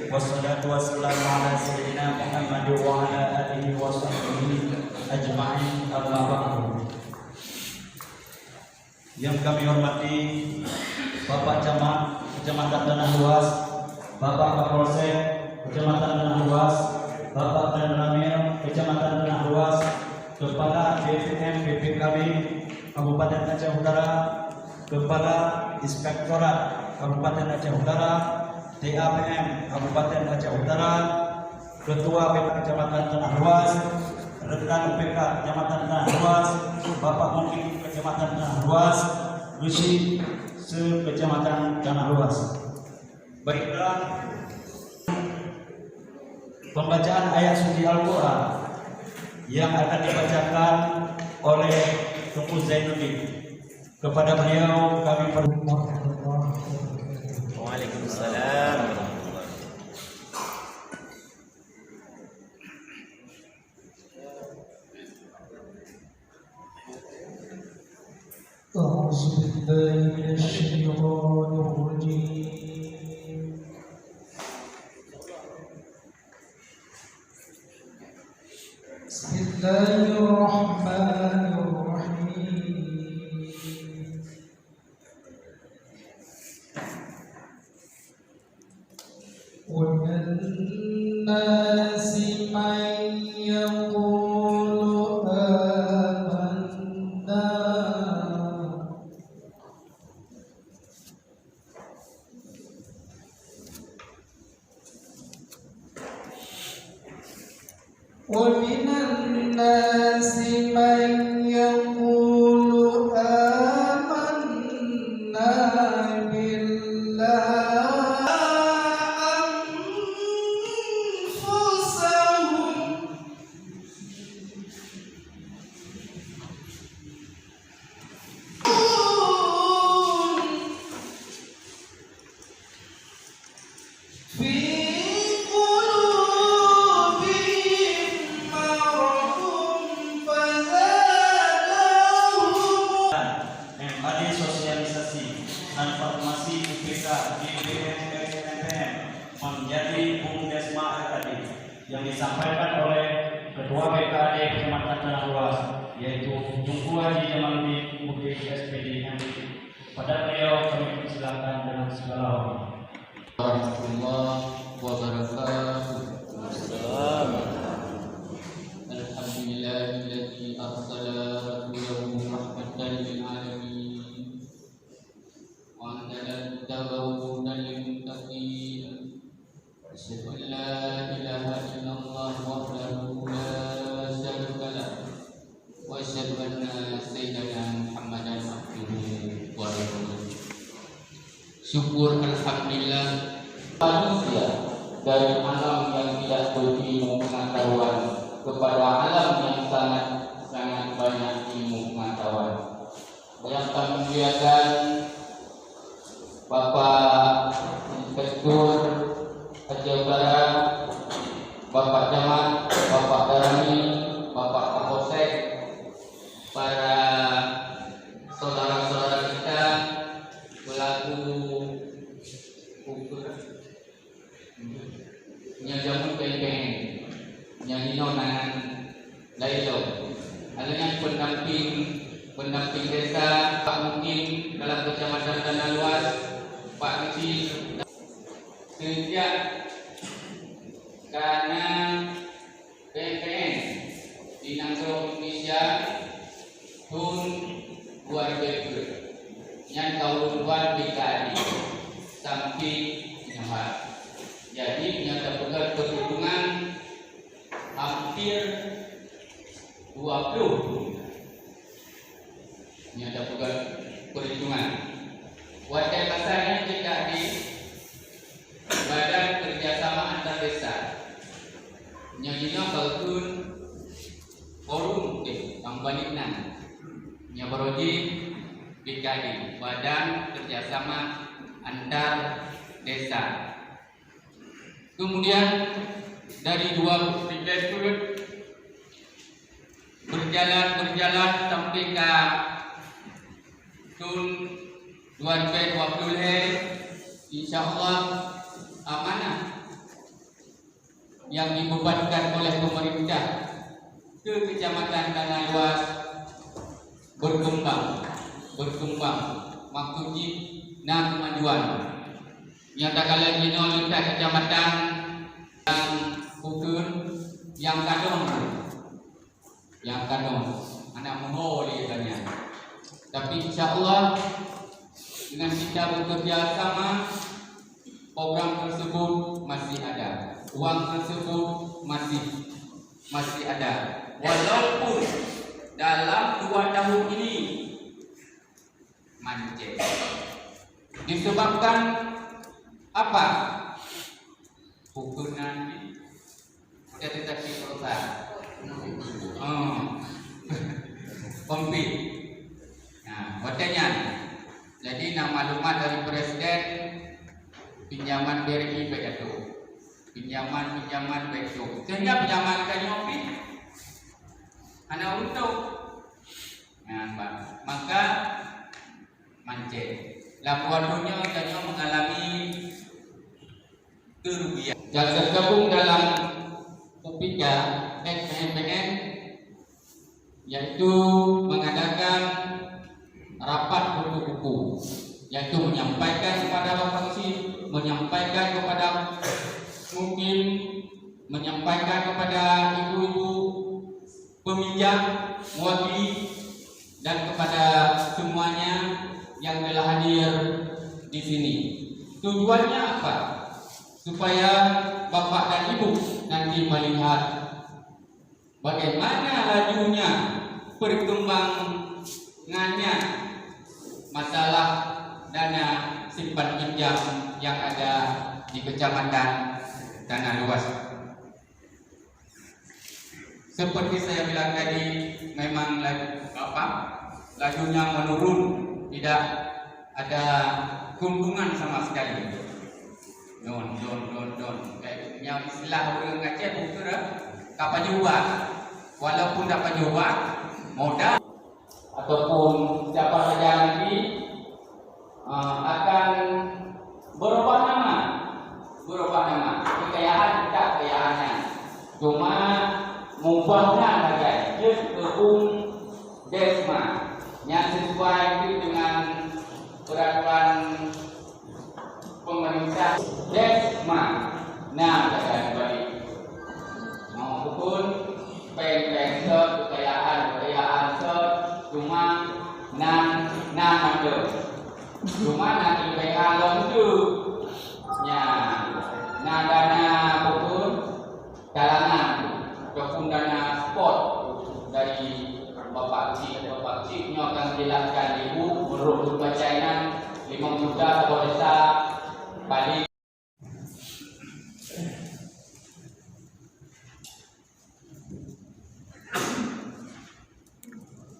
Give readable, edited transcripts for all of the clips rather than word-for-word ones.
wassalatu wassalamu ala sayyidina Muhammad wa ala alihi wa sahbihi ajma'in, amma ba'du. Yang kami hormati Bapak Camat Kecamatan Tanah Luas, Bapak Kapolsek Kecamatan Tanah Luas, Bapak Dan Ramil Kecamatan Tanah Luas, Kepala BPM BPKB Kabupaten Aceh Utara, Kepala Inspektorat Kabupaten Aceh Utara, TAPM Kabupaten Aceh Utara, Ketua PK Kecamatan Tanah Luas, rekan PK Kecamatan Tanah Luas, Bapak Menteri Kecamatan Tanah Luas, Rusi se-Kecamatan Tanah Luas. Baiklah, pembacaan ayat suci Al-Quran yang akan dibacakan oleh Tunku Zainuddin. Kepada beliau kami permohon. Waalaikumsalam. أعوذ بالله من الشيطان الرجيم. بسم الله الرحمن الرحيم. ومن الناس من يقول آمنا ومن الناس من يقول آمنا بالله أنفسهم في Informasi IPK DPM SMPM menjadi Bumdesma RKD yang disampaikan oleh Ketua BKD Kecamatan Tanah Luas, yaitu Tunku Haji Jamaluddin Mukti SPD MPD. Pada beliau kami persilakan dengan segala hormat. Warahmatullahi wabarakatuh. Alhamdulillahilladzi arsala rasulahu rahmatan lil alamin. وأنزل الكتاب هدى للمتقين. أشهد أن لا إله إلا الله وحده لا شريك له وأشهد أن سيدنا محمدا عبده ورسوله. Syukur alhamdulillah manusia dari alam yang tidak berilmu pengetahuan kepada alam yang sangat banyak ilmu pengetahuan. Yang kami muliakan Bapak Inspektur Aceh Utara, Bapak Camat, Bapak Darani, Bapak Kapolsek, para saudara-saudara kita pelaku penyajaman PNPN, nyalino nangan lailo, adanya pendamping desa, Pak Mungkin dalam Kecamatan Tanah Luas, Pak Rusi. Sejak karena PNPN di Nangro Indonesia tahun 2000 yang tahun 2000 sampai nyawa. Jadi nyata pegang perhitungan hampir 20 nyata pegang perhitungan. Wadah kasarnya jika di Badan Kerjasama Antar Desa nyajina kalkun forum yang banyak nyabaroji BKD Badan Kerjasama Antar Desa. Kemudian dari dua direktur berjalan sampai ke tahun 2020, insya Allah amanah yang dibebankan oleh pemerintah ke Kecamatan Tanah Luas berkembang maksudnya na kemajuan. Nyatakan lagi letak kecamatan yang Bukun yang kadong anak mohon katanya. Tapi insya Allah dengan kita bekerja sama, program tersebut masih ada, uang tersebut masih ada. Walaupun dalam 2 tahun ini mancing. Disebabkan apa? Hukum nanti tetapi selesai. Pompi. Nah, katanya. Jadi maklumat dari Presiden, pinjaman BRI baik itu, pinjaman baik itu. Sehingga pinjaman kanyopi, anak untung. Nah, maka mancing. Laporannya kanyo mengalami kerugian. Yang tergabung dalam UPK SMPN yaitu mengadakan rapat buku-buku, yaitu menyampaikan kepada Bapak Sih, menyampaikan kepada mungkin menyampaikan kepada ibu-ibu peminjam, mewakili dan kepada semuanya yang telah hadir di sini. Tujuannya apa? Supaya Bapak dan Ibu nanti melihat bagaimana lajunya perkembangannya masalah dana simpan pinjam yang ada di Kecamatan Tanah Luas. Seperti saya bilang tadi, memang lajunya menurun, tidak ada keuntungan sama sekali. Don. Kayaknya istilah orang Aceh bukan kapal jual. Walaupun dapat jual modal ataupun siapa saja nanti akan berubah nama, kekayaannya cuma mubahnya saja kebun desma yang sesuai dengan peraturan pemerintah desma. Nah, kembali maupun kekayaan cuma ada cuma nanti PH lomdu nya dana maupun kalangan ataupun dana sport dari Bapak Cik nya akan jelaskan ibu menurut bacaan 5 juta atau desa balik.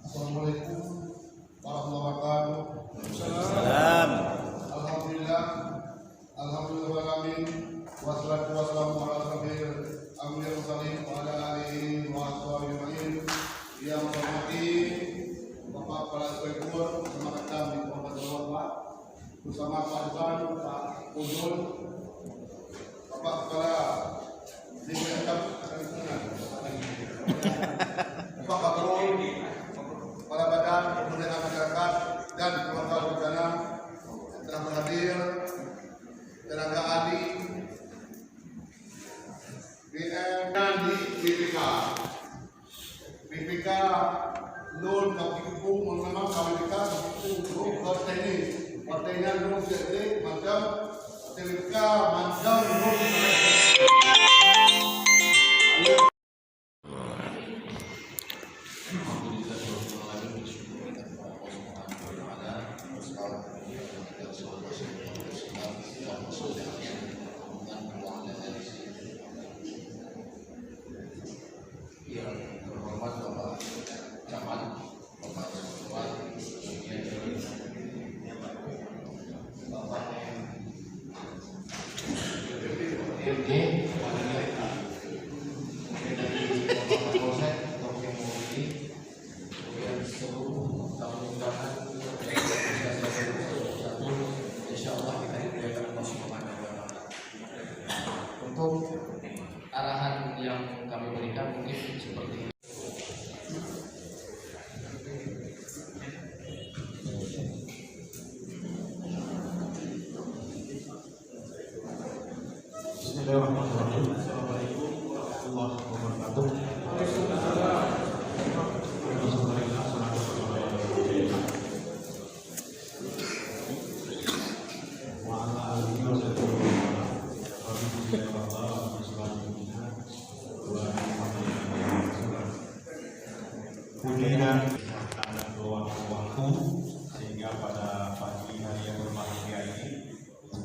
Assalamualaikum warahmatullahi wabarakatuh. Salam. Alhamdulillahirrahmanirrahim. Wassalatu wassalamu ala asrofil anbiya'i wal mursalin wa ala alihi wa sahbihi ajma'in. Yang saya hormati Bapak Kepala Sektor bersama rekan di Kabupaten Lombok, bersama Pak Dukan, Pak Udul, Bapak Kepala Dinas Lingkungan, Bapak Kapolri, Kepala Badan Pemberdayaan Masyarakat dan keluarga berencana yang telah berhadir, tenaga ahli BM dan di BPK Nur Kaki Kepung memang KBPK Kepung partainya Nur Sete macam TBK macam Nur yang terhormat Bapak Camat, Bapak Ketua, Bapak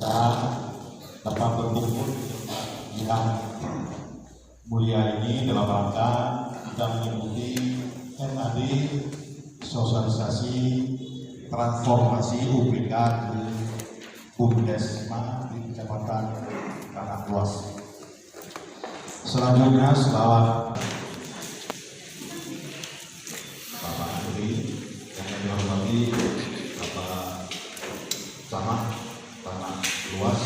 kita dapat berkumpul yang mulia ini dalam rangka kita mengikuti MAD sosialisasi transformasi UPK di Bumdesma di Kecamatan Tanah Luas. Selanjutnya selawat Bapak Andri yang kami hormati Bapak Camat Tanah Luas,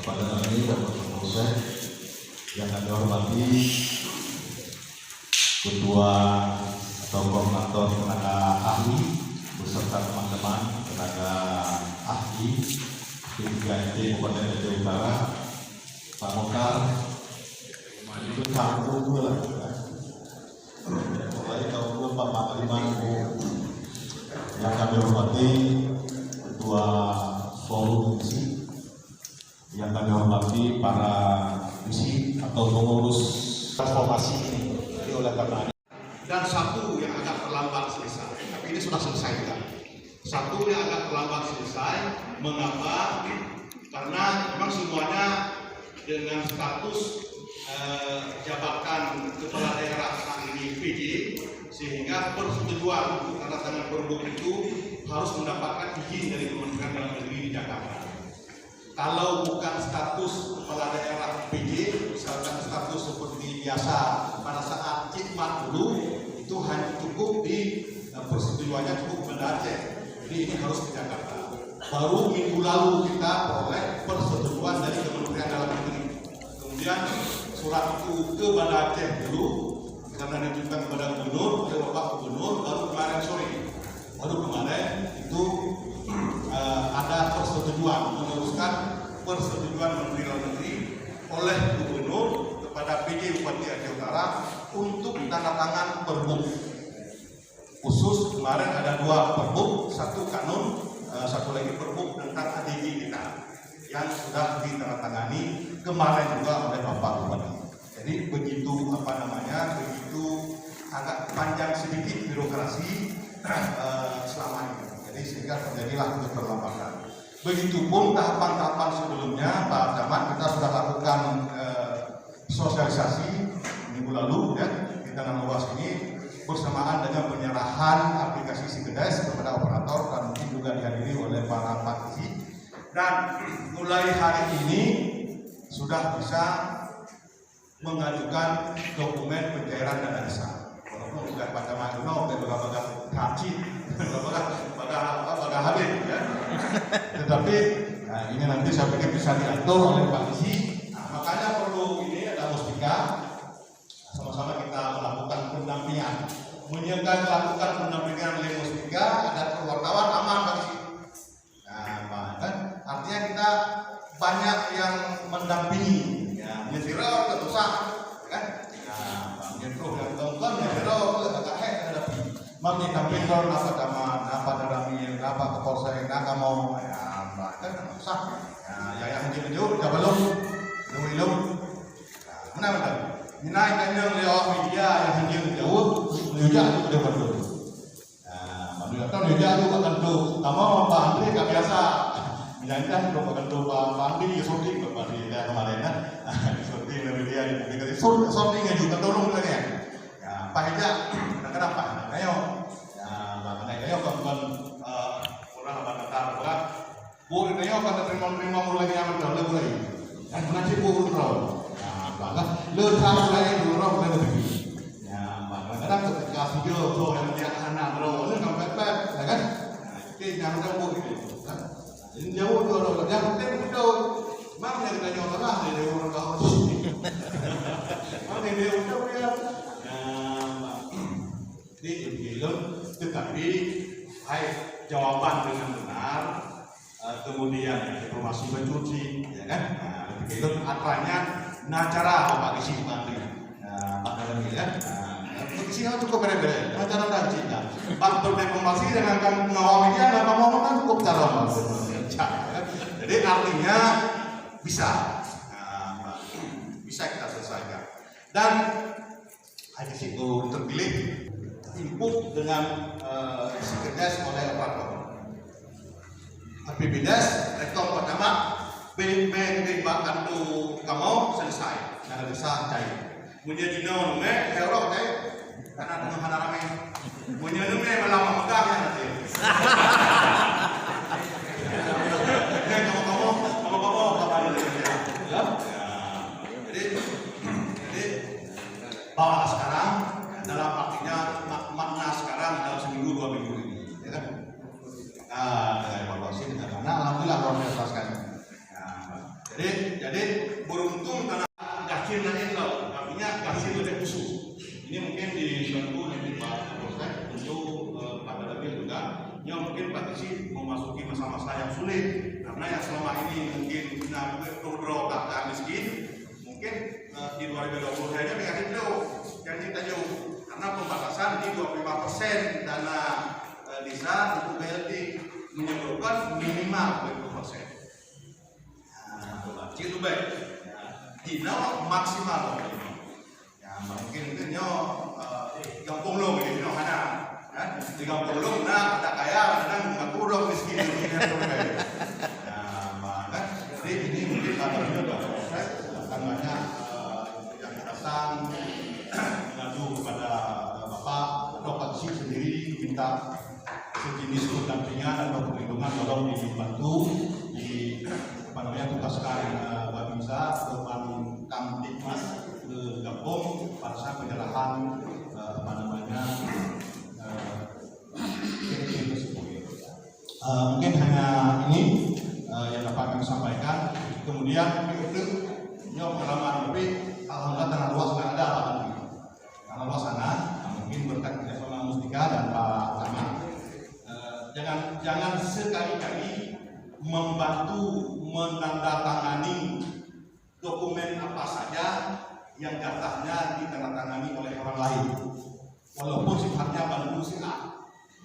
Bapak Dani, Bapak Kapolsek yang kami hormati Ketua atau Koordinator Tenaga Ahli beserta teman-teman tenaga ahli P3NT Kabupaten Aceh Utara, Pak Mokar, itu kampung gue lah, mulai kampung Pak Makliman yang kami hormati Ketua Forum Misi, yang kami hormati para misi atau pengurus transformasi ini. Jadi oleh karena Dan satu yang agak terlambat selesai, tapi ini sudah selesai juga. Satu yang agak terlambat selesai, mengapa? Karena memang semuanya dengan status jabatan kepala daerah saat ini PJ, sehingga persetujuan untuk tanda tangan perbuk itu harus mendapatkan izin dari Kementerian Dalam Negeri di Jakarta. Kalau bukan status kepala daerah PJ, misalkan status seperti biasa pada saat Cikmat dulu, itu hanya cukup di persetujuannya cukup Banda Aceh. Jadi ini harus ke Jakarta. Baru minggu lalu kita peroleh persetujuan dari Kementerian Dalam Negeri. Kemudian surat itu ke Banda Aceh dulu, karena ditunjukkan kepada Gubernur, oleh Bapak Gubernur, baru kemarin sore. Baru kemarin itu ada persetujuan, meneruskan persetujuan Menteri Dalam Negeri oleh Gubernur kepada PJ Bupati Aceh Utara untuk tanda tangan perbuk. Khusus kemarin ada 2 perbuk, 1 kanun, 1 lagi perbuk tentang ADG kita yang sudah ditandatangani kemarin juga oleh Bapak Bupati. Jadi begitu begitu agak panjang sedikit birokrasi selama ini. Jadi sehingga terjadilah keterlambatan. Begitupun tahapan-tahapan sebelumnya, Pak Camat, kita sudah lakukan sosialisasi minggu lalu ya di Tanah Luas ini bersamaan dengan penyerahan aplikasi Sikedes kepada operator dan mungkin juga dihadiri oleh para praktisi. Dan mulai hari ini sudah bisa mengajukan dokumen pencairan dana desa. Walaupun sudah pada majuno, baga kaci, baga habis ya. Tetapi ini nanti saya pikir bisa diatur oleh Pak Isi. Makanya perlu ini ada mustika, sama-sama kita melakukan pendampingan. Menyiapkan melakukan pendampingan oleh mustika, ada wartawan aman Pak Isi. Nah, kan artinya kita banyak yang mendampingi. Ya, nyetiro tentu sah, kan? Nah, nyetiro yang tonton, nyetiro agak ada pi. Mami tampilkan apa daman, apa darami, apa Kapolsek, apa mau, ya, kan sah. Ya, yang jauh-jauh, belum. Mana? Dinaikkannya oleh media yang hanya jauh, menuju ke depan. Nah, menuju itu akan tuh. Kamu Pak Andri nggak biasa. Menyanyikan akan tuh Pak Andri syuting Pak Andri kemarin ya. Syuting media di syutingnya juga tolong lagi ya. Pak Eja, kadang-kadang Pak, ayo. Ya, Pak ayo kawan orang Batak, Pak. Bu, ayo kan terima mulai yang lebih lagi. Dan nanti bu terus. Bahkan lepas lain dulu orang lebih. Ya, kadang ketika video tuh yang dia anak bro, ini kan pepet, ya kan? Oke, jangan jauh gitu, kan? Ini jauh dulu, yang penting itu, mang yang kita jauh lah dari orang kau. Mang yang dia udah dia, di film, tetapi, jawaban dengan benar, kemudian informasi mencuci, ya kan? Itu aturannya. Nah, cara Bapak isi nanti, Pak dalam ya, isi cukup berbeda. Cara dan cinta. Pak berinformasi dengan mengawaminya, dan ngomong kan cukup cara Pak. Jadi artinya bisa, bisa kita selesaikan. Dan di situ terpilih input dengan Sikedes oleh operator. APBDes, rektor pertama tembakan tu kamu selesai. Nggak ada bisa cair. Punya dino nume, hero teh karena tengah hana rame. Punya nume malah memegang ya nanti. Kamu kabar ya. Jadi bawa sekarang dalam artinya makna sekarang dalam seminggu 2 minggu ini, ya kan? Dengan evaluasi dengan mana? Alhamdulillah kalau menyelesaikan. Jadi beruntung karena gasir nanti loh, artinya gasir lebih khusus. Ini mungkin dibantu nanti Pak Kapolsek untuk pada lebih juga. Ya mungkin Pak Disi memasuki masa-masa yang sulit karena yang selama ini mungkin beberapa kakak miskin, mungkin di 2020 saja dikasih jauh, yang kita jauh karena pembatasan di 25% dana desa untuk BLT menyebabkan minimal 20%. Itu baik. Dino maksimal. Ya mungkin itu gampung lo ini dino mana? Di gampung lo nah ada kaya kadang mengaku dong miskin ini nah maka jadi ini mungkin kabarnya proses akan banyak yang datang mengadu kepada Bapak atau Pak Disi sendiri minta sejenis pendampingan atau perlindungan tolong dibantu di tugaskan Babinsa depan Kamtipmas ke Gabung pada penyerahan mungkin hanya ini yang dapat kami sampaikan. Kemudian itu pengalaman lebih alhamdulillah tanah luas nggak ada tanah luas sana mungkin berkat kerjasama Mustika dan Pak Camat. Jangan sekali-kali membantu menandatangani dokumen apa saja yang jatahnya ditandatangani oleh orang lain, walaupun sifatnya bantu si A.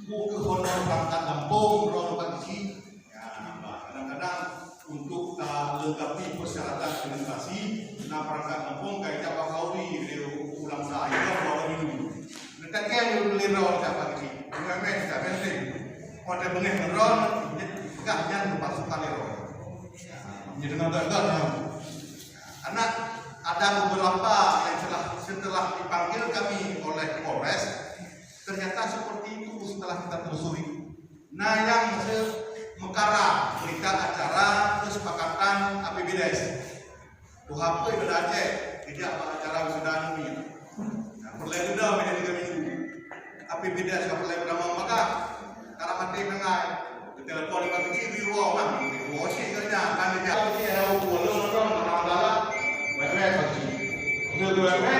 Mau ke honor perangkat kampung, honor pagi, ya, kadang-kadang untuk lengkapi persyaratan administrasi, nah perangkat kampung kayaknya Pak Kauri ulang saya bawa minggu. Dekat kan dulu lirau siapa lagi? Memang tidak penting. Pada bengeh meron, gaknya pasukan lirau. Jadi dengan gagal, karena ada beberapa yang setelah dipanggil kami oleh Polres, ternyata seperti itu setelah kita telusuri. Nah yang mekara berita acara kesepakatan APBDes, UHP berdace, tidak acara wisuda ini. Nah perlai sudah menjadi 3 minggu. APBDes nggak perlai bernama maka karena mati mengai. Telepon lima kiri wow kan, wow sih kerja kan dia kalau dia ada bolong orang orang wewe pagi, dia wewe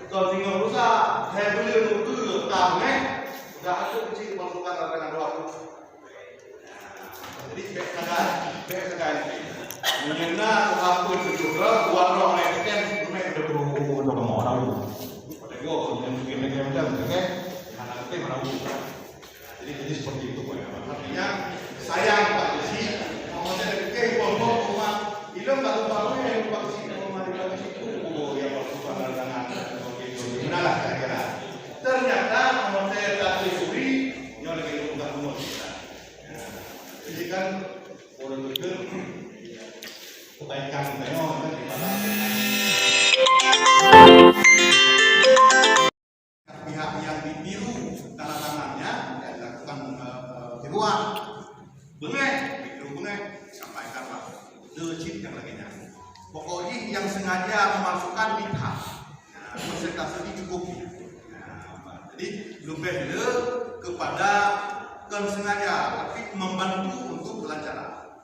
kalau tinggal rusak, saya beli untuk tahunnya, udah aku kecil masukkan dengan doa. Jadi baik sekali. Menyenang aku juga buat orang lain kan, mereka udah mau orang lu. Pada gua yang mungkin macam kan, anak kita mana jadi seperti itu ya. Artinya sayang Pak Desi, mau jadi kayak kelompok rumah, itu baru-baru yang Pak Desi mau mandi Pak Desi itu, yang waktu pandangan begitu, gimana lah kira-kira. Ternyata mau saya tadi suri, yang lagi bukan umur kita. Jadi kan orang pikir kebaikan kita yang pihak yang ditiru tanda tangannya dilakukan tiruan bengek sampaikanlah decit yang lainnya. Pokoknya yang sengaja memasukkan bid'ah, persentase cukup. Jadi lebih kepada bukan sengaja tapi membantu untuk kelancaran.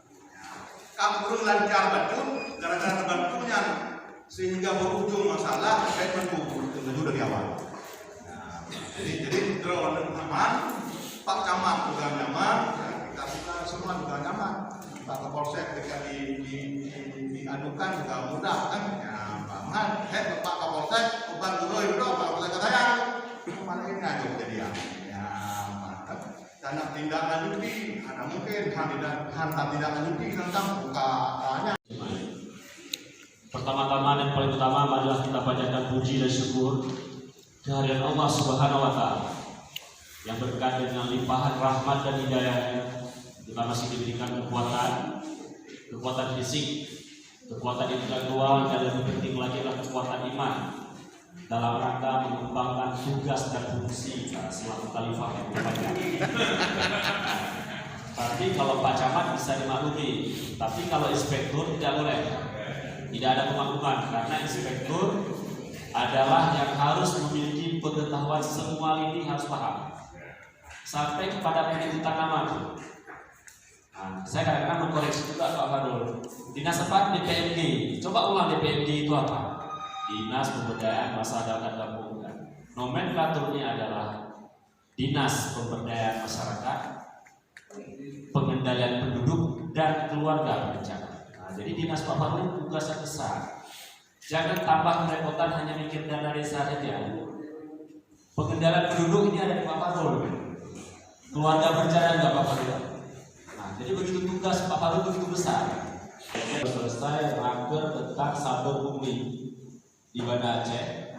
Kamu belum lancar betul gara-gara terbantunya sehingga berujung masalah saya bantu tentu dari awal. Jadi terlalu aman, Pak Camat juga nyaman, kita semua juga nyaman. Pak Kapolsek ketika diadukan juga mudah kan? Ya, Pak Man, Pak Kapolsek, bukan dulu itu Pak Kapolsek katanya, mana ini aja kejadian. Ya, mantap. Dan tindak lanjuti, ada mungkin hantar tindak lanjuti tentang bukaannya. Pertama-tama dan paling utama marilah kita panjatkan puji dan syukur kehadiran Allah Subhanahu wa Ta'ala yang berkat dengan limpahan rahmat dan hidayahnya kita masih diberikan kekuatan, kekuatan fisik, kekuatan intelektual, dan lebih penting lagi adalah kekuatan iman dalam rangka mengembangkan tugas dan fungsi selaku khalifah yang berbanyak. Tapi kalau Pak Camat bisa dimaklumi, tapi kalau inspektur tidak boleh, tidak ada pemakluman, karena inspektur adalah yang harus memiliki pengetahuan semua lini, harus paham sampai kepada penyebutan nama. Nah, saya kadang-kadang mengkoreksi juga Pak Fadul. Dinas apa? DPMD. Coba ulang DPMD itu apa? Dinas Pemberdayaan Masyarakat Kampung. Nomenklaturnya adalah Dinas Pemberdayaan Masyarakat, Pengendalian Penduduk dan Keluarga Berencana. Nah, jadi dinas Pak Fadul tugasnya besar. Jangan tambah kerepotan hanya mikir dana desa saja. Pengendalian penduduk ini ada di Pak Fadul. Keluarga berencana enggak Pak Fadul? Nah, jadi begitu tugas Pak Fadul begitu besar. Selesai raker tentang saber pungli di Banda Aceh,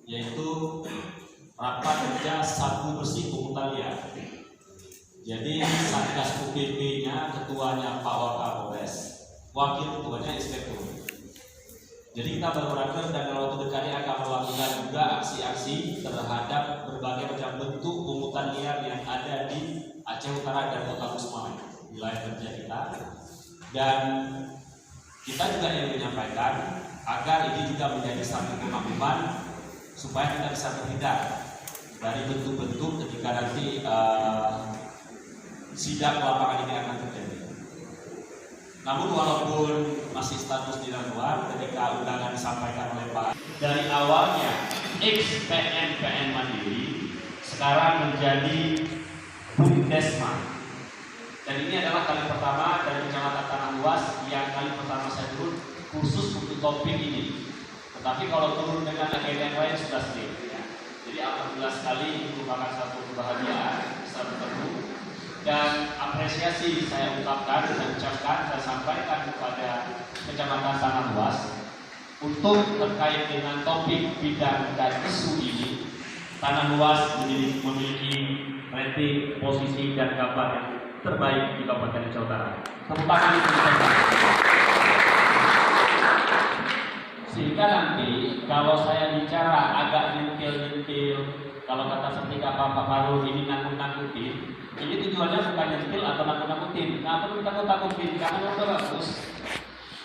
yaitu rapat kerja sabu bersih pungutan liar. Jadi Satgas UPP-nya ketuanya Pak Wakapolres, wakil ketuanya inspektur. Jadi kita berperaker dan dalam waktu dekat ini akan melakukan juga aksi-aksi terhadap berbagai macam bentuk pungutan liar yang ada di Aceh Utara dan Kota Kusuma, wilayah kerja kita. Dan kita juga ingin menyampaikan agar ini juga menjadi satu kemakmuman supaya kita bisa terhindar dari bentuk-bentuk ketika nanti sidang lapangan ini akan terjadi. Namun walaupun masih status di luar, ketika undangan disampaikan oleh Pak, dari awalnya ex-PN Mandiri sekarang menjadi Bumdesma. Dan ini adalah kali pertama dari Kecamatan Tanah Luas yang kali pertama saya turun khusus untuk topik ini. Tetapi kalau turun dengan agenda yang lain sudah sering. Ya. Jadi alhamdulillah sekali ini merupakan satu kebahagiaan bisa bertemu. Dan apresiasi saya ungkapkan dan ucapkan, saya sampaikan kepada Kecamatan Tanah Luas untuk terkait dengan topik bidang dan isu ini. Tanah Luas memiliki rating, posisi dan gambar yang terbaik di Kabupaten Aceh Utara. Tepuk tangan itu sehingga nanti kalau saya bicara agak nyentil-nyentil, kalau kata seperti Pak Farul ini nakut-nakutin, ini tujuannya bukan nyentil atau nakut-nakutin. Nggak perlu takut-takutin karena udah bagus.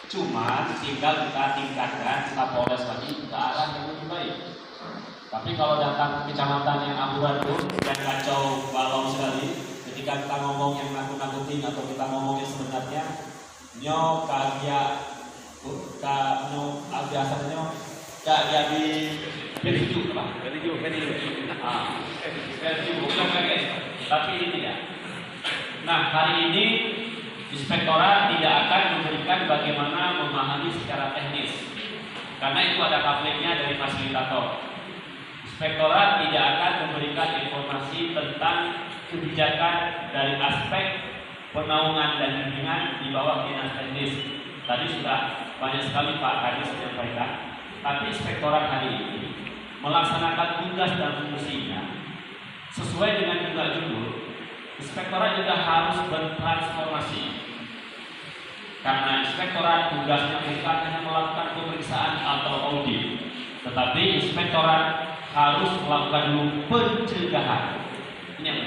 Cuma tinggal kita tingkatkan Kapolres lagi ke arah yang lebih baik. Tapi kalau datang ke kecamatan yang amburadul dan kacau balau sekali, ketika kita ngomong yang nakut-nakutin atau kita ngomong yang sebenarnya nyo kagak biasanya gak jadi value apa? Value bukan kaget, tapi ini tidak. Nah, hari ini Inspektorat tidak akan memberikan bagaimana memahami secara teknis, karena itu ada pamfletnya dari fasilitator. Inspektorat tidak akan memberikan informasi tentang kebijakan dari aspek penaungan dan bimbingan di bawah dinas teknis. Tadi sudah banyak sekali Pak Kadis menyampaikan, tapi Inspektorat hari ini melaksanakan tugas dan fungsinya sesuai dengan juga judul. Inspektorat juga harus bertransformasi, karena Inspektorat tugasnya bukan hanya melakukan pemeriksaan atau audit, tetapi Inspektorat harus melakukan dulu pencegahan. Ini yang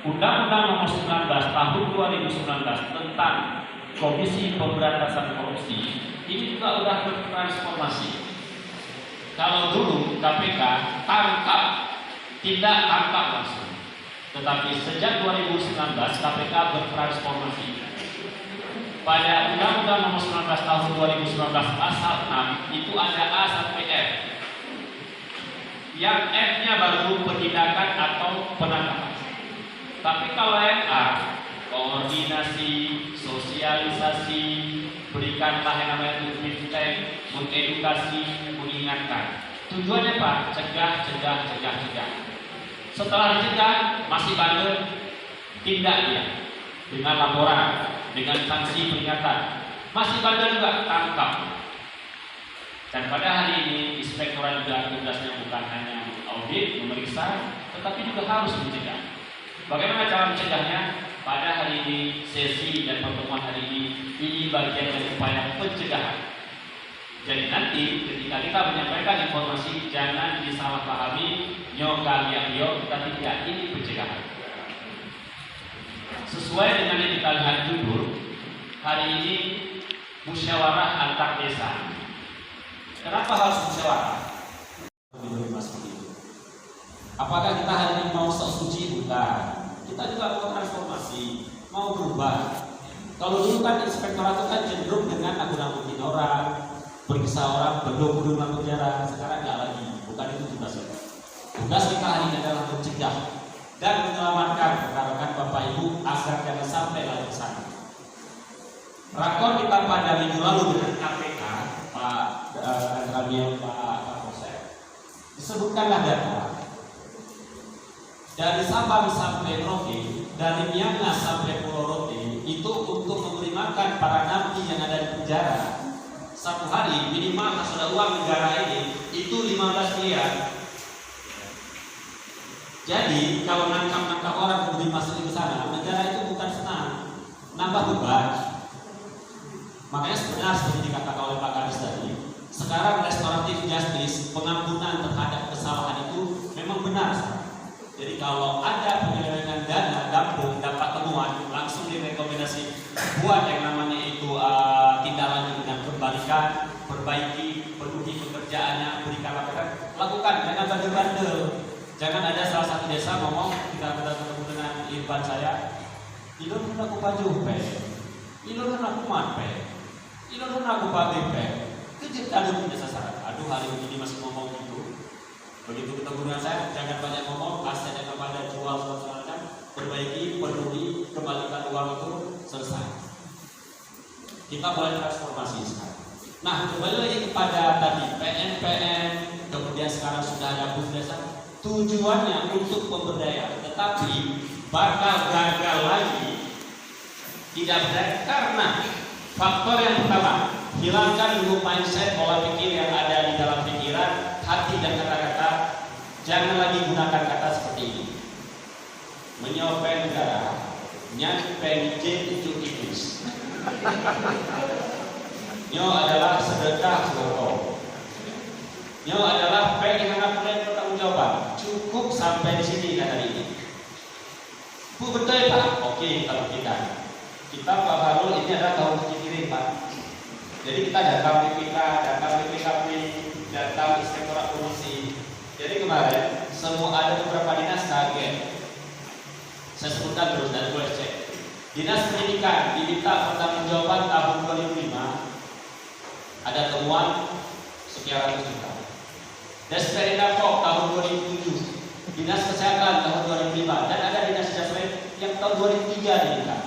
Undang-Undang Nomor 19 Tahun 2019 tentang Komisi Pemberantasan Korupsi ini juga sudah bertransformasi. Kalau dulu KPK tangkap, tidak tangkap langsung, tetapi sejak 2019 KPK bertransformasi. Pada Undang-Undang Nomor 19 Tahun 2019 Pasal 6 itu ada A sampai F. Yang F-nya baru penindakan atau penangkapan. Tapi kalau yang A, koordinasi, sosialisasi, berikanlah yang namanya feedback, mengedukasi, mengingatkan. Tujuannya Pak, cegah. Setelah dicegah, masih bandel, tindak dia dengan laporan, dengan sanksi peringatan. Masih bandel juga, tangkap. Dan pada hari ini Inspektorat juga tugasnya bukan hanya audit, memeriksa, tetapi juga harus mencegah. Bagaimana cara mencegahnya? Pada hari ini ini, sesi dan pertemuan hari ini bagian dari upaya pencegahan. Jadi nanti ketika kita menyampaikan informasi jangan disalahpahami nyoka yang kita tidak, ini pencegahan. Sesuai dengan yang kita lihat judul hari ini, musyawarah antar desa. Kenapa harus musyawarah? Apakah kita hari ini mau sok suci? Bukan. Kita juga mau transformasi, mau berubah. Kalau dulu kan inspektorat itu kan cenderung dengan nakut-nakutin orang, periksa orang belum masuk penjara. Sekarang nggak lagi. Bukan itu tugas kita. Tugas kita hari ini adalah mencegah dan menyelamatkan rekan-rekan Bapak Ibu agar jangan sampai lagi sana. Rakor kita pada minggu lalu dengan KPK, Pak Ramil, Pak Kapolsek, disebutkanlah data dari Sabang sampai Merauke, dari Miangas sampai Pulau Rote, itu untuk memberi makan para napi yang ada di penjara satu hari minimal hasil uang negara ini itu 15 miliar. Jadi kalau nangkap orang kemudian masuk ke sana, negara itu bukan senang, nambah beban. Makanya sebenarnya seperti dikatakan oleh Pak Kadis tadi, sekarang restoratif justice, pengampunan terhadap kesalahan itu memang benar. Jadi kalau ada penyelewengan dana, dapat temuan, langsung direkomendasi buat yang namanya itu tindak lanjut dengan kembalikan, perbaiki, penuhi pekerjaannya, berikan laporan, lakukan, jangan bandel-bandel. Jangan ada salah satu desa ngomong, kita ketemu dengan irban saya, ilun aku baju pe, ilun aku mape, ilun aku babi pe, kejadian punya sasaran. Aduh hari ini masih ngomong gitu. Begitu ketemu dengan saya, jangan banyak ngomong, asalnya kepada jual macam, perbaiki, penuhi, kembalikan uang itu selesai. Kita mulai transformasi sekarang. Nah, kembali lagi kepada tadi PNPN, kemudian sekarang sudah ada bus desa. Tujuannya untuk pemberdayaan, tetapi bakal gagal lagi tidak berdaya karena faktor yang pertama, hilangkan dulu mindset pola pikir yang ada di dalam pikiran, hati dan kata-kata. Jangan lagi gunakan kata seperti ini. Menyopeng negara, nyampe itu iblis. Nyo adalah sedekah sodako. Nyo adalah pengen anak mulai bertanggung-jawaban. Cukup sampai di sini kata ini. Bu betul Pak? Oke, kalau kita Pak Harul ini adalah tahun kirim Pak. Jadi kita datang BPK, datang BPKP, datang inspektorat polisi. Jadi kemarin semua ada beberapa dinas kaget. Saya sebutkan terus dan boleh cek. Dinas Pendidikan diminta pertanggungjawaban tahun 2005. Ada temuan sekian ratus juta. Desperinda Pop tahun 2007. Dinas Kesehatan tahun 2005 dan ada dinas lain yang tahun 2003 diminta.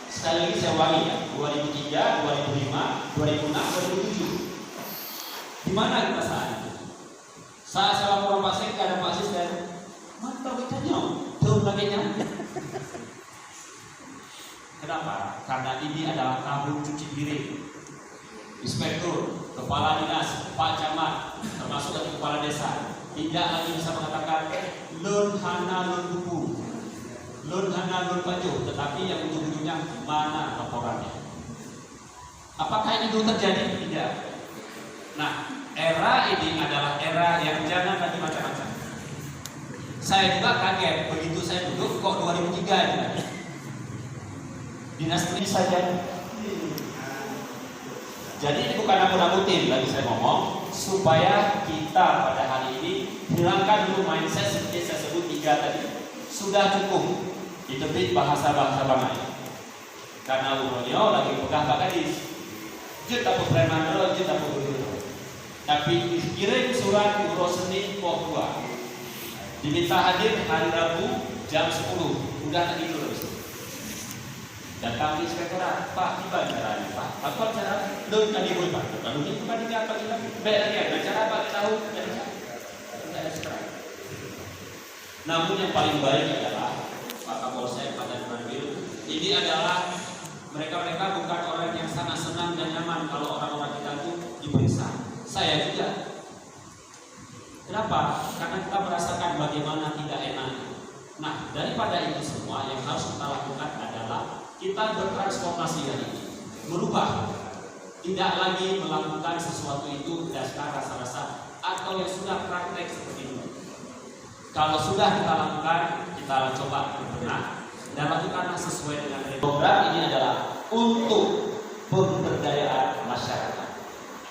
Sekali lagi saya ulangi ya, 2003, 2005, 2006, 2007. Di mana kita saat itu? Saat saya lapor Pak Sekda dan Pak Asisten, mantap kitanya, turun lagi. Kenapa? Karena ini adalah tahun cuci piring. Inspektur, kepala dinas, Pak Camat, termasuk dari kepala desa, tidak lagi bisa mengatakan lun hana lun buku, lun hana lun baju, tetapi yang ujung-ujungnya mana laporannya? Apakah ini dulu terjadi? Tidak. Nah, era ini adalah era yang jangan lagi macam-macam. Saya juga kaget begitu saya duduk kok 2003 ini. Dinas ini saja. Jadi ini bukan nakut-nakutin lagi saya ngomong, supaya kita pada hari ini hilangkan dulu mindset seperti saya sebut 3 tadi. Sudah cukup ditebit bahasa-bahasa bangsa. Karena umurnya lagi pegang Pak Kadis. Jut apa preman dulu, jut apa dulu. Tapi kirim surat urus Senin pok 2. Diminta hadir hari Rabu jam 10. Udah tadi dulu. Datang di inspektorat, Pak, tiba caranya Pak. Apa cara? Belum tadi boleh Pak. Lalu itu kan tidak apa kita bayar cara apa tahu? Namun yang paling baik adalah Pak Kapolsek, Pak Danramil. Ini adalah mereka bukan orang yang sangat senang dan nyaman kalau orang-orang kita itu diperiksa. Saya juga. Kenapa? Karena kita merasakan bagaimana tidak enak. Nah, daripada itu semua yang harus kita lakukan adalah kita bertransformasi hari ini, berubah, tidak lagi melakukan sesuatu itu berdasarkan rasa-rasa atau yang sudah praktek seperti itu. Kalau sudah kita lakukan, kita coba berbenah dan lakukanlah sesuai dengan program ini adalah untuk pemberdayaan masyarakat.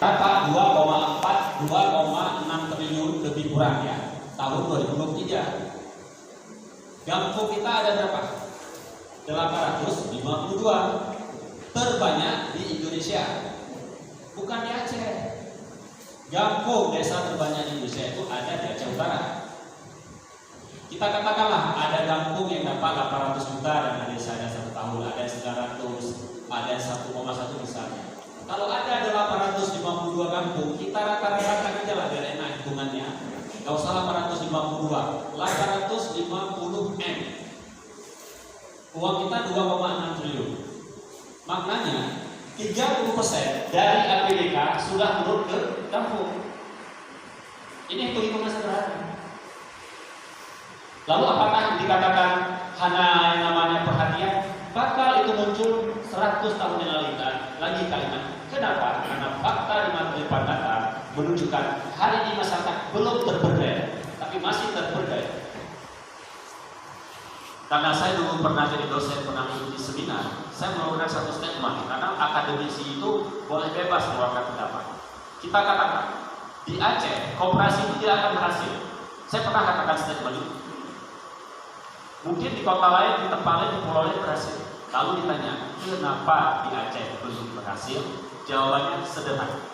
Berapa? 2,6 triliun lebih kurang ya tahun 2023. Gampung kita ada berapa? 852, terbanyak di Indonesia, bukan di Aceh. Gampung desa terbanyak di Indonesia itu ada di Aceh Utara. Kita katakanlah ada kampung yang dapat 800 juta dan desa ada 1 tahun, ada 900, ada 1,1 misalnya. Kalau ada 852 kampung, kita rata-ratakan aja lah biar enak hitungannya. Gak usah 852, 850 M. Uang kita 2,6 triliun. Maknanya 30% dari APBK sudah turun ke kampung. Ini hitung-hitungan sederhana. Lalu apakah dikatakan hanya yang namanya perhatian? Bakal itu muncul 100 tahun yang lagi kalimat. Kenapa? Karena fakta di depan data menunjukkan hari ini masyarakat belum terberdaya, tapi masih terberdaya. Karena saya dulu pernah jadi dosen, pernah mengikuti seminar, saya mengeluarkan satu statement, karena akademisi itu boleh bebas mengeluarkan pendapat. Kita katakan, di Aceh, koperasi itu tidak akan berhasil. Saya pernah katakan statement itu. Mungkin di kota lain, di tempat lain, di pulau lain berhasil. Lalu ditanya, kenapa di Aceh belum berhasil? Jawabannya sederhana.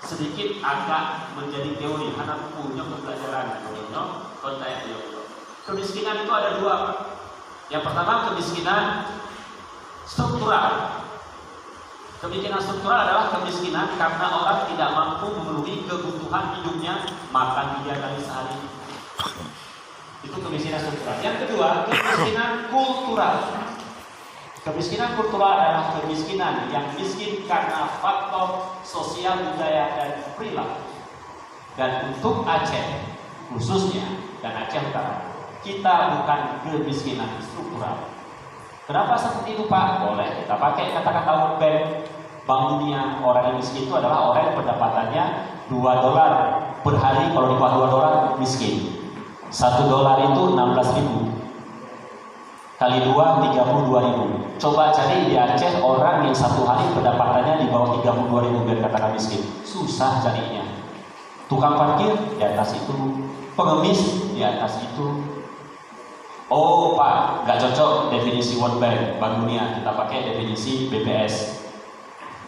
Sedikit agak menjadi teori, karena punya pembelajaran, konteks teori. Kemiskinan itu ada dua. Yang pertama kemiskinan struktural. Kemiskinan struktural adalah kemiskinan karena orang tidak mampu memenuhi kebutuhan hidupnya, makan 3 kali sehari. Itu kemiskinan struktural. Yang kedua, kemiskinan kultural. Kemiskinan kultural adalah kemiskinan yang miskin karena faktor sosial, budaya, dan perilaku. Dan untuk Aceh khususnya dan Aceh Utara, kita bukan kemiskinan struktural. Kenapa seperti itu Pak? Boleh kita pakai kata-kata World Bank, Bank Dunia. Orang yang miskin itu adalah orang yang pendapatannya $2 per hari. Kalau di bawah $2 miskin. $1 itu 16.000 kali 2 32.000. Coba cari di Aceh orang yang satu hari pendapatannya di bawah 32.000 biar katakan miskin. Susah carinya. Tukang parkir di atas itu, pengemis di atas itu. Oh Pak, nggak cocok definisi World Bank, Bank Dunia. Kita pakai definisi BPS.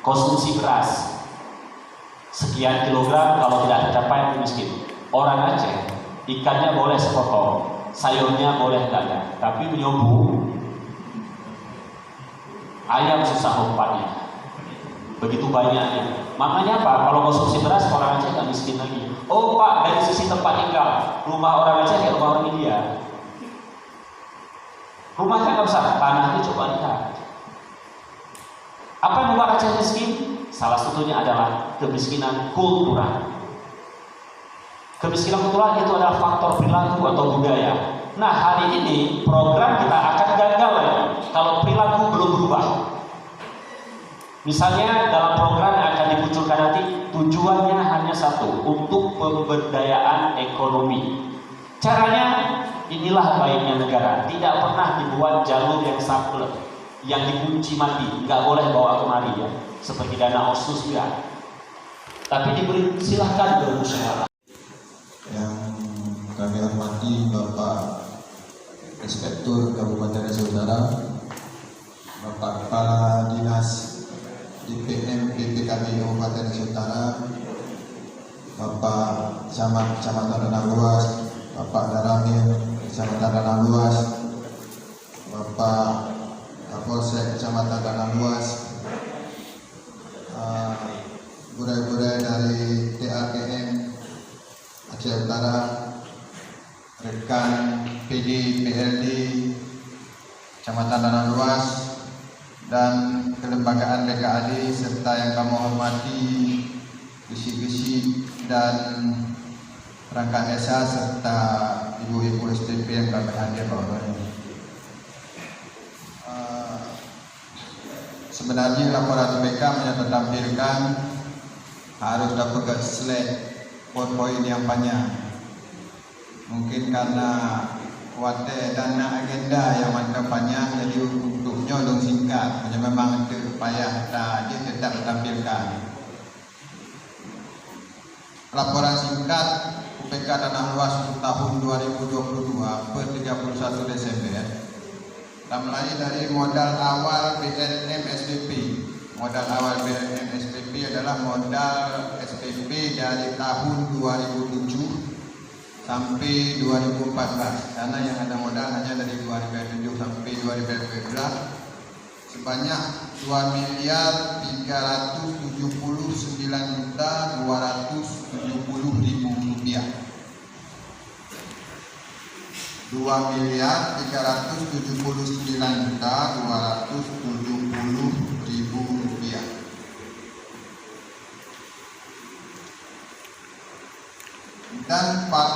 Konsumsi beras sekian kilogram, kalau tidak tercapai miskin. Orang Aceh ikannya boleh sepotong, sayurnya boleh nggak ada, tapi menyobu ayam susah umpatnya. Begitu banyaknya. Makanya Pak, kalau konsumsi beras orang Aceh nggak miskin lagi. Oh Pak, dari sisi tempat tinggal, rumah orang Aceh kayak rumah orang India. Rumahnya nggak besar, tanahnya coba lihat. Apa yang membuat Aceh miskin? Salah satunya adalah kemiskinan kultural. Kemiskinan kultural itu adalah faktor perilaku atau budaya. Nah hari ini program kita akan gagal lagi kalau perilaku belum berubah. Misalnya dalam program yang akan dimunculkan nanti tujuannya hanya satu, untuk pemberdayaan ekonomi. Caranya inilah baiknya negara, tidak pernah dibuat jalur yang saklek, yang dikunci mati, nggak boleh bawa kemari ya, seperti dana otsus ya. Tapi diberi silahkan bermusyawarah. Yang kami hormati Bapak Inspektur Kabupaten Aceh Utara, Bapak Kepala Dinas DPM PPKB Kabupaten Aceh Utara, Bapak Camat Kecamatan Danang Luas, Bapak Daramil Kecamatan Danang Luas, Bapak Kapolsek Kecamatan Danang Luas, burai-burai dari TAPM Aceh Utara, rekan PD PLD Kecamatan Danang Luas, dan kelembagaan BKAD, serta yang kami hormati bisi-bisi dan perangkat desa serta ibu-ibu STP yang kami hadir pada hari ini. sebenarnya laporan PK menyatakan harus dapat slide poin-poin yang banyak. Mungkin karena wadah dana agenda yang ada banyak, jadi untuknya dong singkat. Hanya memang itu payah dia tetap ditampilkan. Laporan singkat UPK Tanah Luas untuk tahun 2022 per 31 Desember. Kita mulai dari modal awal BNM SPP. Modal awal BNM SPP adalah modal SPP dari tahun 2007 sampai 2014. Karena yang ada modal hanya dari 2007 sampai 2014 sebanyak 2.379.270.000 rupiah. 2.379.270.000 rupiah. Dan per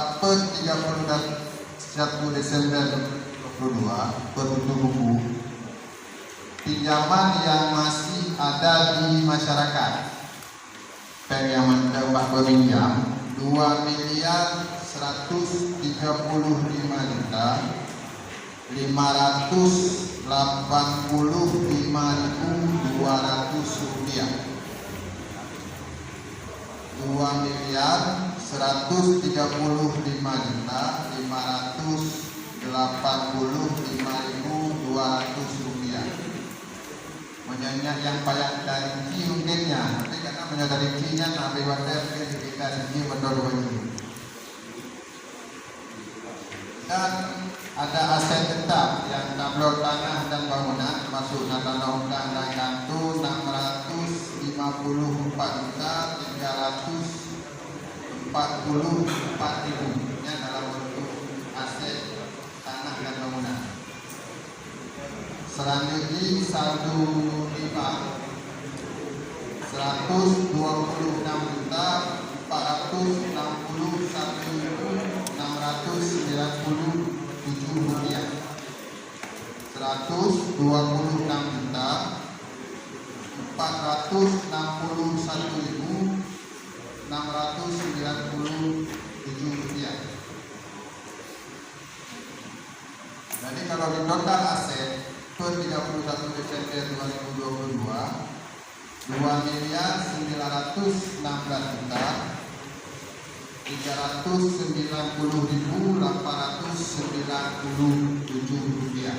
31 Desember 2022 penutup buku pinjaman yang masih ada di masyarakat, pinjaman tempat peminjam 2.135.585.200 rupiah. 2.135.585.200 rupiah. Menyanyi yang banyak dari Q mungkinnya, tapi karena menyadari Q-nya sampai wadah mungkin sekitar Q betul ini. Dan ada aset tetap yang tablo tanah dan bangunan masuk tanah undang dan kantu 654.344.000 nya dalam bentuk aset tanah dan bangunan. Selanjutnya saldo lima 126.461.697 rupiah. 126.461.697 rupiah. Jadi kalau di total aset per 31 Desember 2022 2.919.897 rupiah.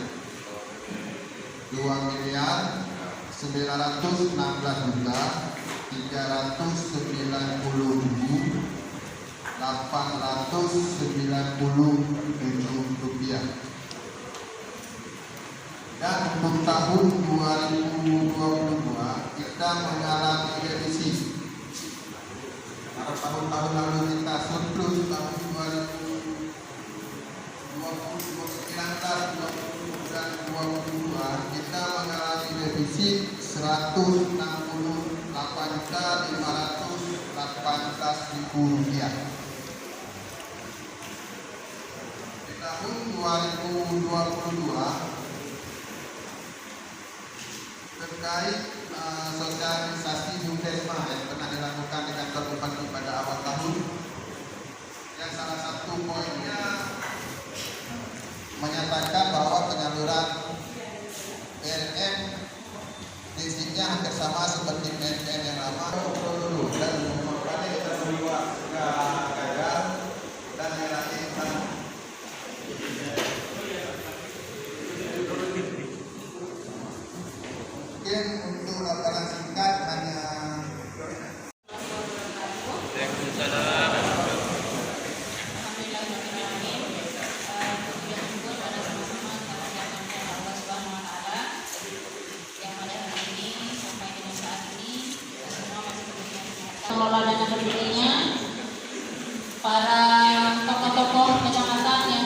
2.919.897 rupiah. Dan untuk tahun 2022 kita mengalami defisit. Karena tahun-tahun lalu kita surplus, tahun 2019 dan 2022 kita mengalami defisit 168.518.000 rupiah. Di tahun 2022 terkait sosialisasi BUMDESMA yang pernah dilakukan di kantor bupati pada awal tahun, yang salah satu poinnya menyatakan bahwa penyaluran PNM prinsipnya hampir sama seperti PNM yang lama dan makanya kita membuat gagal dan yang lain untuk laporan singkat hanya pengelola dana berdirinya, para tokoh-tokoh kecamatan yang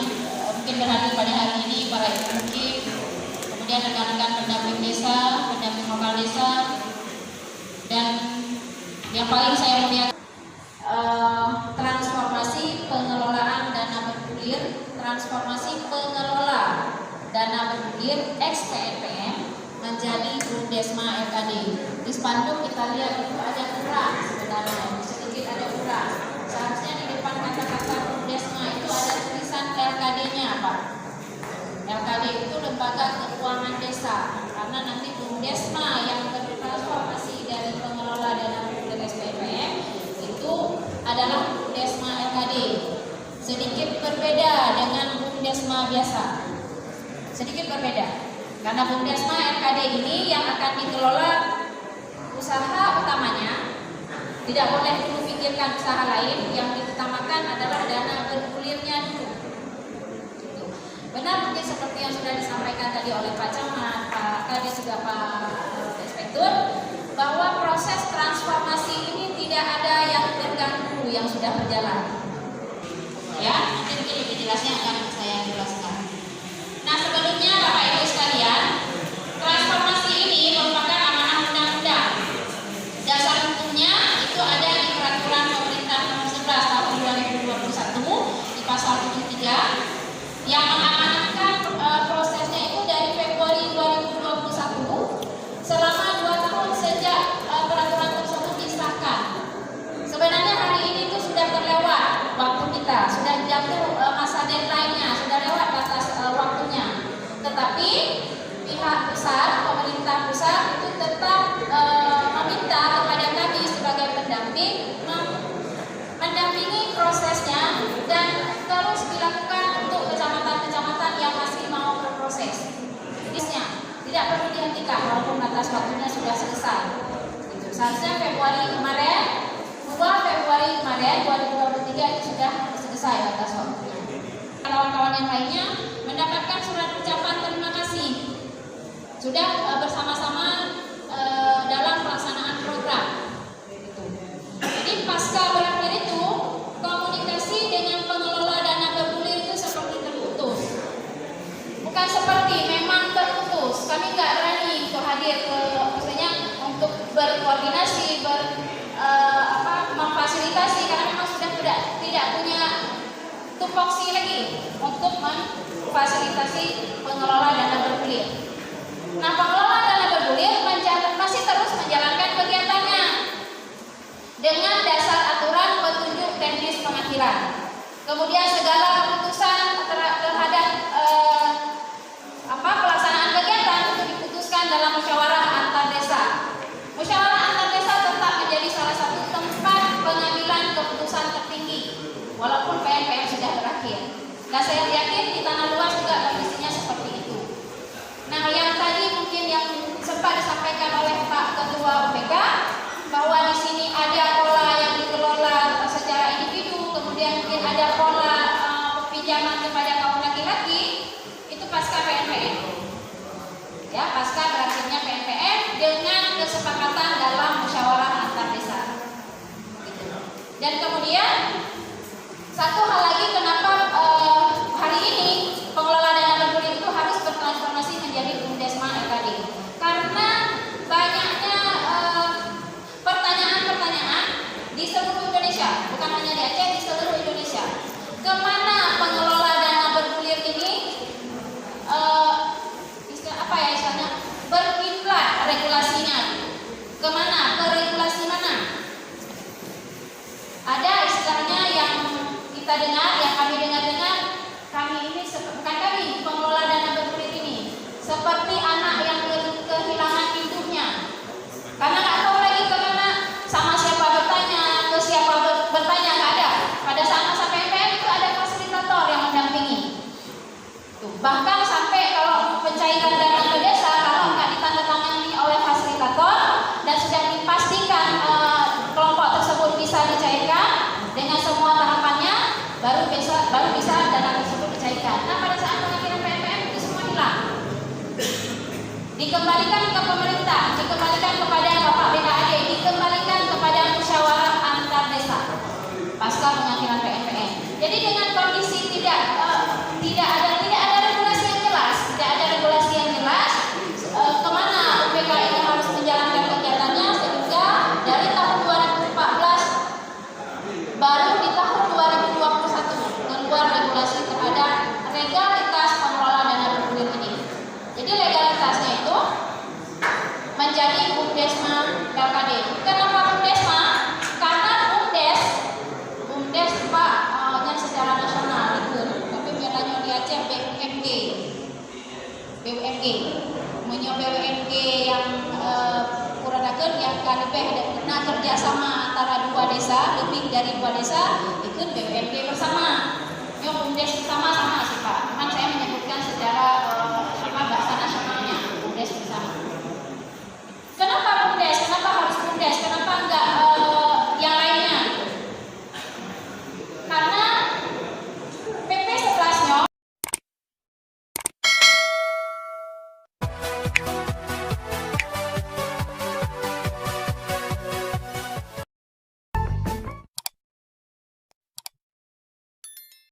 mungkin berhadir pada hari ini, para eksekutif, kemudian rekan-rekan pendamping desa, pendamping lokal desa, dan yang paling saya muliakan transformasi pengelolaan dana bergulir, transformasi pengelola dana bergulir ex PNPM menjadi BUMDESMA LKD. Di spanduk kita lihat itu ada urang sebenarnya, sedikit ada urang. Seharusnya di depan kata-kata BUMDESMA itu ada tulisan LKD-nya, Pak. LKD itu lembaga keuangan desa, karena nanti BUMDESMA yang bertransformasi dari pengelola dana bergulir SPPM itu adalah BUMDESMA LKD. Sedikit berbeda dengan BUMDESMA biasa. Sedikit berbeda. Karena BUMDESMA LKD ini yang akan dikelola usaha utamanya, tidak boleh dulu pikirkan usaha lain, yang diutamakan adalah dana bergulirnya dulu. Benar mungkin seperti yang sudah disampaikan tadi oleh Pak Camat, Pak Kadis juga Pak Inspektur, bahwa proses transformasi ini tidak ada yang terganggu yang sudah berjalan. Ya, nanti mungkin lebih jelasnya akan saya jelaskan. Nah, sebelumnya Bapak Ibu sekalian, transformasi ini merupakan amanah undang-undang. Dasar hukumnya itu ada di Peraturan Pemerintah Nomor 11 Tahun 2021 di pasal 73 yang mengamanatkan prosesnya itu dari Februari 2021 selama 2 tahun sejak peraturan tersebut disahkan. Sebenarnya hari ini itu sudah terlewat waktu kita, sudah jatuh masa deadline-nya, sudah lewat batas waktunya. Tetapi pihak besar, pemerintah pusat itu tetap meminta kepada kami sebagai pendamping mendampingi prosesnya dan terus dilakukan untuk kecamatan-kecamatan yang masih mau berproses. Tidak perlu dihentikan walaupun batas waktunya sudah selesai. Seharusnya Februari kemarin, 2 Februari kemarin 2023 itu sudah selesai batas waktunya. Kawan-kawan yang lainnya mendapatkan surat ucapan terima kasih. Sudah bersama-sama dalam pelaksanaan program. Jadi pasca berakhir itu komunikasi dengan pengelola dana bergulir itu seperti terputus. Bukan seperti memang terputus. Kami nggak berani untuk hadir ke, maksudnya untuk berkoordinasi, memfasilitasi karena memang sudah tidak punya tupoksi lagi untuk memfasilitasi pengelola dana bergulir. Nah, pengelola dana bergulir masih terus menjalankan kegiatannya dengan dasar aturan petunjuk teknis pengakhiran. Kemudian segala keputusan terhadap pelaksanaan kegiatan itu diputuskan dalam musyawarah antar desa. Musyawarah antar desa tetap menjadi salah satu tempat pengambilan keputusan tertinggi, walaupun PNPM sudah berakhir. Nah, saya yakin di tanah luas juga kondisinya seperti itu. Nah, yang tadi mungkin yang sempat disampaikan oleh Pak Ketua UPK bahwa di sini ada pola yang dikelola secara individu, kemudian mungkin ada pola pinjaman kepada kaum laki-laki, itu pasca PNPM. Ya, pasca berakhirnya PNPM dengan kesepakatan dalam musyawarah antar desa. Gitu. Dan kemudian satu hal lagi, kenapa hari ini pengelola dana bergulir itu harus bertransformasi menjadi BUMDESMA LKD? Karena banyaknya pertanyaan-pertanyaan di seluruh Indonesia, bukan hanya di Aceh, di seluruh Indonesia. Kemana pengelola dana bergulir ini istilahnya berkiblat regulasinya? Kemana? Ke regulasi mana? Ada istilahnya yang kita dengar, yang kami dengar-dengar, kami ini bukan kami, pengelola dana bergulir ini seperti anak yang kehilangan induknya, karena nggak tahu lagi kemana, sama siapa bertanya, ke siapa bertanya, nggak ada. Pada saat masa PNPM itu ada fasilitator yang mendampingi. Bahkan sampai kalau pencairan dana ke desa, kalau nggak ditandatangani oleh fasilitator dan sudah dipastikan kelompok tersebut bisa dicairkan dengan semua tahapannya, baru bisa dana tersebut dicairkan. Nah, pada saat pengakhiran PNPM itu semua hilang, dikembalikan ke pemerintah, dikembalikan kepada Bapak BKAD, dikembalikan kepada musyawarah antar desa pasca pengakhiran PNPM. Jadi dengan kondisi tidak ada regulasi yang jelas, kemana UPK ini harus menjalankan kegiatannya, sehingga dari tahun 2014 baru di tahun 2021 keluar regulasi terhadap legalitas pengelola dana bergulir ini. Jadi legalitasnya itu menjadi Bumdesma LKD. Kenapa Bumdesma? Karena Bumdes Pak yang secara nasional itu, tapi belanya di Aceh BUMG, punya BUMG yang kuranakeun yang KDP ada kerjasama antara dua desa, lebih dari dua desa, itu BUMG bersama.